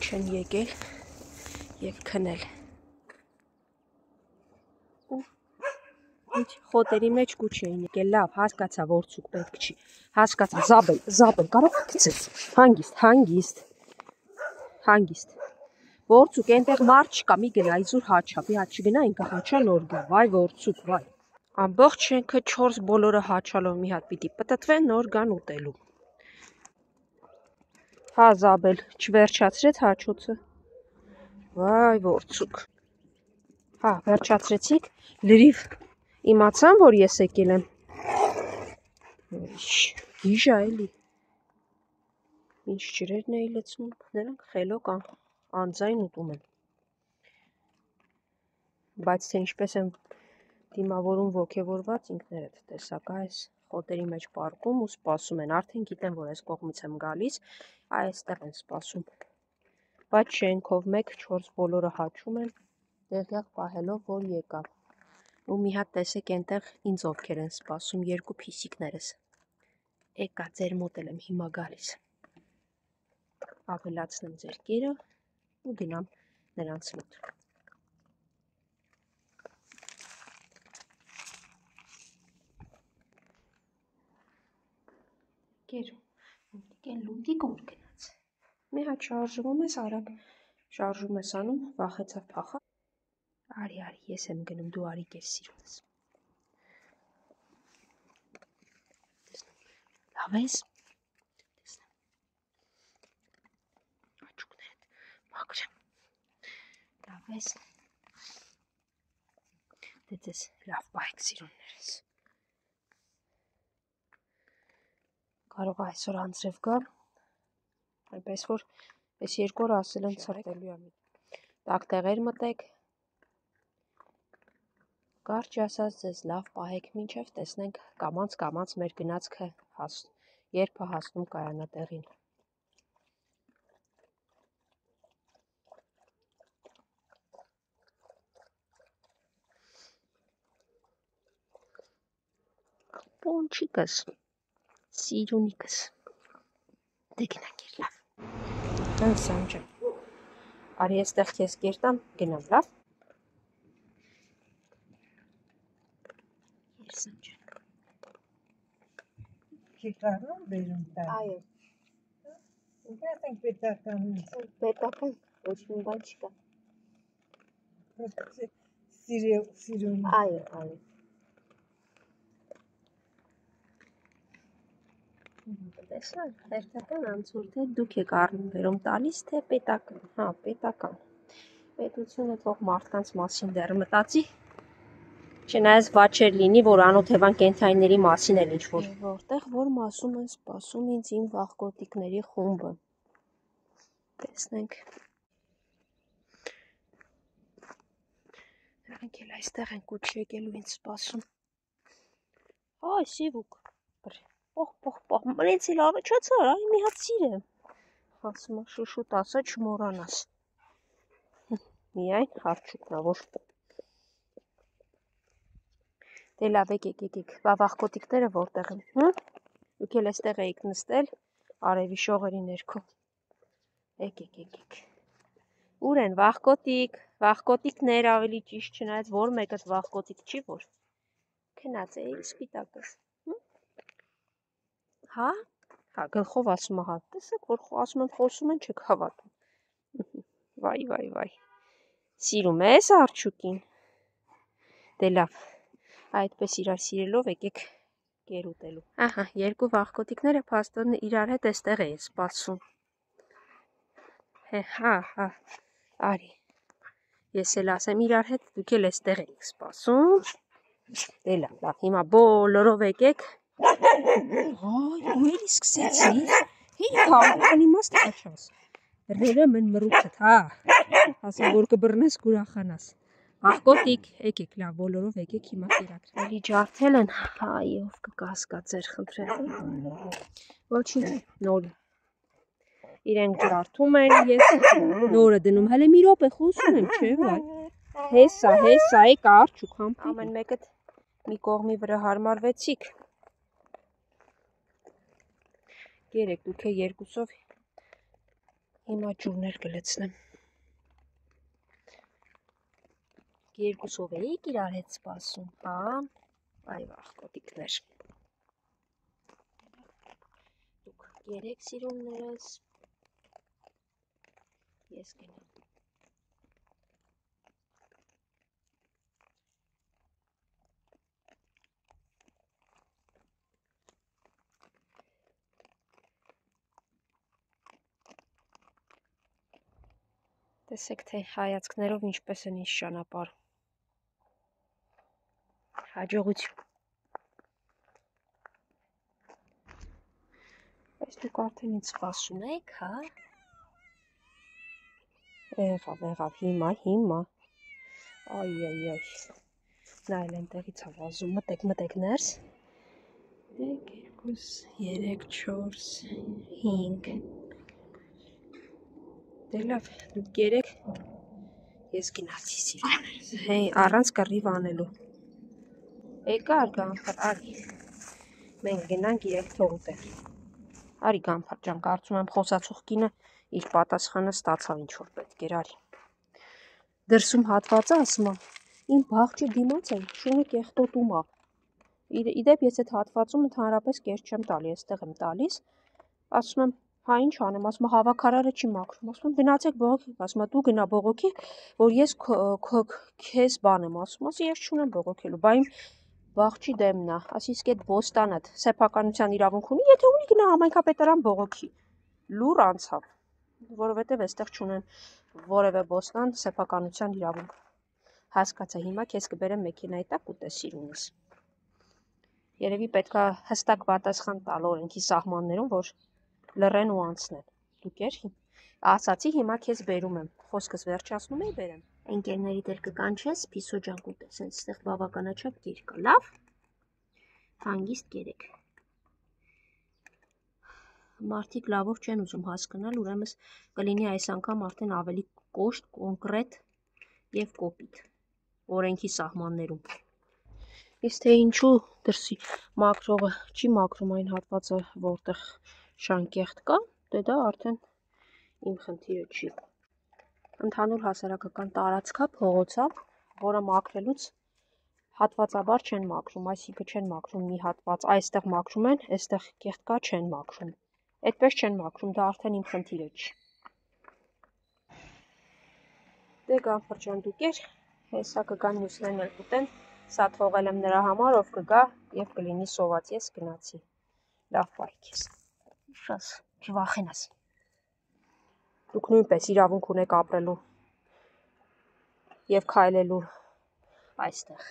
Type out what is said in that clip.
չեն եկել և քնել։ Խոտերի մեջ կուչ էին եկել, լավ, հասկացա, որցուկ պետք չի, հասկացա, զաբել, կարող գցես, հանգիստ, որցուկ, ենտեղ մարդ չկա, մի գնա, իզուր հաչա, հատ չգնա, ինքը հաչա նոր գա, վայ որցուկ, վայ, ամբողջ շենքը 4 բոլորը հաչալով մի հատ պիտի պտտվեն, նոր գան ուտելու, հա զաբել, չվերջացրեց հաչոցը, վայ որցուկ, հա վերջացրեցիք, լրիվ իմացան, որ ես եկել եմ, գիժա էլի, ինչ ջրերն էի լցնում, նրանք խելոք անձայն ուտում են, բայց թե ինչպես եմ դիմավորում ոգևորված ինքներդ տեսակա այս խոտերի մեջ պարկում ու սպասում են, արդեն գիտեմ, որ այս կողմից եմ գալիս, այստեղ են սպասում, բայց շենքով 1-4 բոլորը հաչում են, դեղյակ պահելով, որ եկա, ու մի հատ տեսեք ենտեղ ինձ ովքեր են սպասում, 2 փիսիկներս, եկա ձեր մոտ եմ հիմա գալիս, ավելացնեմ ձեր կերը ու գնամ նրանց մոտ, կեր, լունդիկ ուր գնաց, մի հատ շարժվում ես արագ, շարժում ես անում, վախեցավ փախա, արի, ես եմ գնում, դու արի կեր սիրունս, լավ ես, աչուկներդ մաքրեմ, լավ ես, դե ձեզ լավ պահեք սիրուններս, կարող այսօր անձրև գա, այնպես որ այս 2 օր ասել են ցրտելու եմ, տաք տեղեր մտեք, կարճ ասած ձեզ լավ պահեք մինչև տեսնենք կամաց մեր գնացքը երբ է հասնում կայանատեղին, Պոնչիկս, սիրունիկս, դե գնանք էր լավ, Սանջան, արի եստեղ կեզ կերտամ, գնամ լավ, էր Սանջան, Կերտարում բերում տար, այո, ինքնատ ենք պետական, ոչ մի բան չկա, սիրուն, այո, տեսար, հերթական անցուր, թե դուք եք առնում վերում տալիս, թե պետական, հա, պետական, պետությունը թող մարդկանց մասին դեռ մտածի, չնայած վաչեր լինի, որ անօթևան կենդանիների մասին էլ ինչ-որ, որտեղ որ մասում են սպասում ինձ իմ վախկոտիկների խումբը, տեսնենք, նրանք էլ այստեղ են կուչ եկելու ինձ սպասում, այ սիվուկ, պող, մրենց էլ առաջացար, այ մի հատ սիր եմ, ասում շուշուտ ասա չմորանաս, միայն հարչուկնավոր, դե լավ եկեք, վախկոտիկները որտեղ են, դուք էլ էստեղ էիք նստել, արևի շողերի ներքո, եկեք, ուր են վախկոտիկներ ավելի ճիշտ չնայած որ մեկըդ վախկոտիկ չի որ, քնած էի սպիտակս, հա, գլխով ասում ահա, տեսեք որ ասում են խոսում են չեք հավատում, վայ, սիրում ես արջուկին, դե լավ, այդպես իրար սիրելով եկեք կեր ուտելու, ահա 2 վախկոտիկները փաստորեն իրար հետ էստեղ էի սպասում, հա, արի, ես էլ ասեմ իրար հետ դուք էլ էստեղ էիք սպասում, դե լավ, հիմա բոլորով եկեք, այ, ու էլ սկսեցի, հի քաղաքան իմաստ աչաս, բրները մեն մրուքդ, հա, ասեմ որ կբրնես կուրախանաս, վախկոտիկ, եկեք լավ, բոլորով եկեք հիմա կերակր, էլի ջարդել են, այ ով կկասկա ձեր խնդրել, ոչինչ, նորը, իրենք ջարդում են, ես նորը դնում, հələ մի րոպե խոսում եմ, չէ, վայ, հեսա, եկա արջուկ, ամեն մեկդ մի կողմի վրա հարմարվեցիք, Երեք դուք երկուսով Հիմա ջուրներ կլցնեմ։ Երկուսով էիք իրար հետ սպասում, հա։ Այ վախ, կոտիկներ։ Դուք երեք սիրուններս։ Ես գնամ։ Տեսեք, թե հայացքներով ինչպես են ինձ ճանապարհ։ Հաջողություն։ Բայց դուք արդեն ինձ սպասում եք, հա։ Եղավ, հիմա։ Այ։ Նա էլ այնտեղից է վազում, մտեք ներս։ 1, 2, 3, 4, 5։ Դե լավ, դուք երեք, ես գնացի սիրուններս, առանց կռիվ անելու։ Եկար Գամփար, արի, մենք գնանք իրեք թողուտել։ Արի Գամփար ջան, կարծում եմ խոսացող կինը իր պատասխանը ստացավ ինչ-որ պետք էր, արի։ Դրսում հատվածը ասում եմ, իմ բաղջի դիմաց է, շունը կեղտոտում է։ Իդեպ ես այդ հատվածում ընդհանրապես կերտ չեմ տալի, այստեղ եմ տալիս, ասում եմ, հա ինչ անեմ, ասում եմ հավաքարարը չի մաքրում, ասում եմ գնացեք բողոքի, ասում եմ դու գնա բողոքի, որ ես քեզ բան եմ ասում, ասի ես չունեմ բողոքելու, բա իմ բաղջի դեմն է, ասի իսկ այդ բոստանը սեփականության իրավունք ունի, եթե ունի գնա համայնքապետարան բողոքի, լուր անցավ, որովհետև այստեղ չունեն որևէ բոստան սեփականության իրավունք, հասկացա, հիմա քեզ կբերեմ մեքենայի տակ ուտես սիրունս, երևի պետքա հստակ պատասխան տալ օրենքի սահմաններում, որ լռեն ու անցնեն, դուք ասացի հիմա քեզ բերում եմ, խոսքս վերջացնում էի բերեմ, ընկերների դեր կկանչես, Փիսո ջան կուտես, հենց այստեղ բավականաչափ գիր կա, լավ, հանգիստ կերեք, մարդիկ լավով չեն ուզում հասկանալ, ուրեմն կլինի այս անգամ արդեն ավելի կոշտ, կոնկրետ և կոպիտ, օրենքի սահմաններում, իսկ թե ինչու դրսի մաքրողը չի մաքրում այն հատվածը, որտեղ շանկեղտ կա, դե դա արդեն իմ խնդիրը չի։ Ընդհանուր հասարակական տարածքա, փողոցա, որը մաքրելուց հատվածաբար չեն մաքրում, այսինքն չեն մաքրում մի հատված, այստեղ մաքրում են, այստեղ կեղտ կա, չեն մաքրում, այդպես չեն մաքրում, դա արդեն իմ խնդիրը չի։ Դե Գամփար ջան դուք հեսա կգան մյուսներն էլ կուտեն, սա թողել եմ նրա համար, ով կգա և կլինի սոված, ես գնացի, լավ բարի քեզ, չվախենաս, դուք նույնպես իրավունք ունեք ապրելու և քայլելու այստեղ։